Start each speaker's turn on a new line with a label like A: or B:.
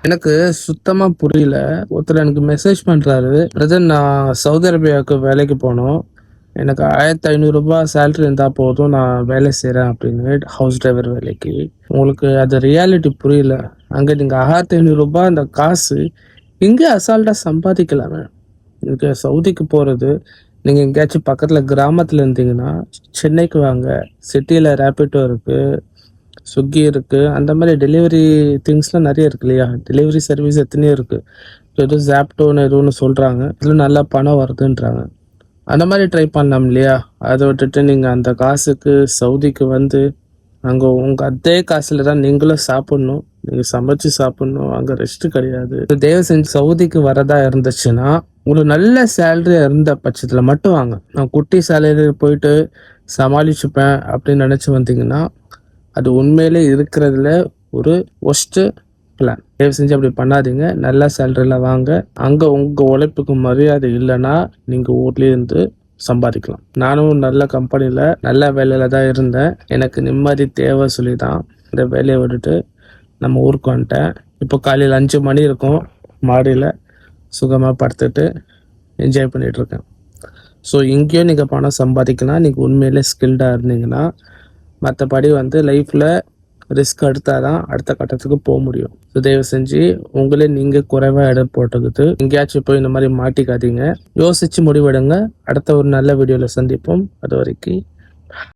A: எனக்கு சுத்தமா புரியல. ஒருத்தர் எனக்கு மெசேஜ் பண்றாரு. பிரதர், நான் சவுதி அரேபியாவுக்கு வேலைக்கு போகணும். எனக்கு ரூ. 1500 சேலரி இருந்தா போதும். நான் வேலை செய்றேன் அப்படின்னு. ஹவுஸ் டிரைவர் வேலைக்கு. உங்களுக்கு அது ரியாலிட்டி புரியல. அங்க நீங்க ரூ. 1500 அந்த காசு இங்கே அசால்ட்டா சம்பாதிக்கலாமே. நீங்க சவுதிக்கு போறது, நீங்க எங்கேயாச்சும் பக்கத்துல கிராமத்துல இருந்தீங்கன்னா, சென்னைக்கு வாங்க. சிட்டில ரேபிடோ இருக்கு, ஸ்விக்கி இருக்கு. அந்த மாதிரி டெலிவரி திங்ஸ்லாம் நிறைய இருக்கு இல்லையா? டெலிவரி சர்வீஸ் எத்தனையோ இருக்கு. ஏதோ ஜாப்டோன்னு ஏதோ ஒன்று சொல்றாங்க. இதுல நல்லா பணம் வருதுன்றாங்க. அந்த மாதிரி ட்ரை பண்ணலாம் இல்லையா? அதை விட்டுட்டு நீங்க அந்த காசுக்கு சவுதிக்கு வந்து அங்க உங்க அதே காசுல தான் நீங்களும் சாப்பிடணும். நீங்க சமைச்சு சாப்பிடணும். அங்க ரெஸ்ட் கிடையாது. தயவு செஞ்சு சவுதிக்கு வரதா இருந்துச்சுன்னா, உங்களுக்கு நல்ல சேலரியா இருந்த பட்சத்துல மட்டும் வாங்க. நான் குட்டி சேலரி போயிட்டு சமாளிச்சுப்பேன் அப்படின்னு நினைச்சு வந்தீங்கன்னா, அது உண்மையிலே இருக்கிறதுல ஒரு ஒஸ்ட் பிளான். தயவு செஞ்சு அப்படி பண்ணாதீங்க. நல்ல சேலரியில் வாங்க. அங்கே உங்கள் உழைப்புக்கு மரியாதை இல்லைன்னா நீங்கள் ஊர்லேயே இருந்து சம்பாதிக்கலாம். நானும் நல்ல கம்பெனியில் நல்ல வேலையில் தான் இருந்தேன். எனக்கு நிம்மதி தேவை சொல்லி தான் இந்த வேலையை விட்டுட்டு நம்ம ஊருக்கு வந்துட்டேன். இப்போ காலையில் 5 மணி இருக்கும். மாடியில் சுகமாக படுத்துட்டு என்ஜாய் பண்ணிகிட்டு இருக்கேன். ஸோ இங்கேயும் நீங்கள் பணம் சம்பாதிக்கலாம். நீங்கள் உண்மையிலே ஸ்கில்டாக இருந்தீங்கன்னா. மற்றபடி வந்து லைஃப்பில் ரிஸ்க் எடுத்தால் தான் அடுத்த கட்டத்துக்கு போக முடியும். ஸோ தயவு செஞ்சு உங்களே நீங்கள் குறைவாக இடம் போட்டுக்கிட்டு எங்கேயாச்சும் போய் இந்த மாதிரி மாட்டிக்காதீங்க. யோசித்து முடிவெடுங்க. அடுத்த ஒரு நல்ல வீடியோவில் சந்திப்போம். அது வரைக்கும்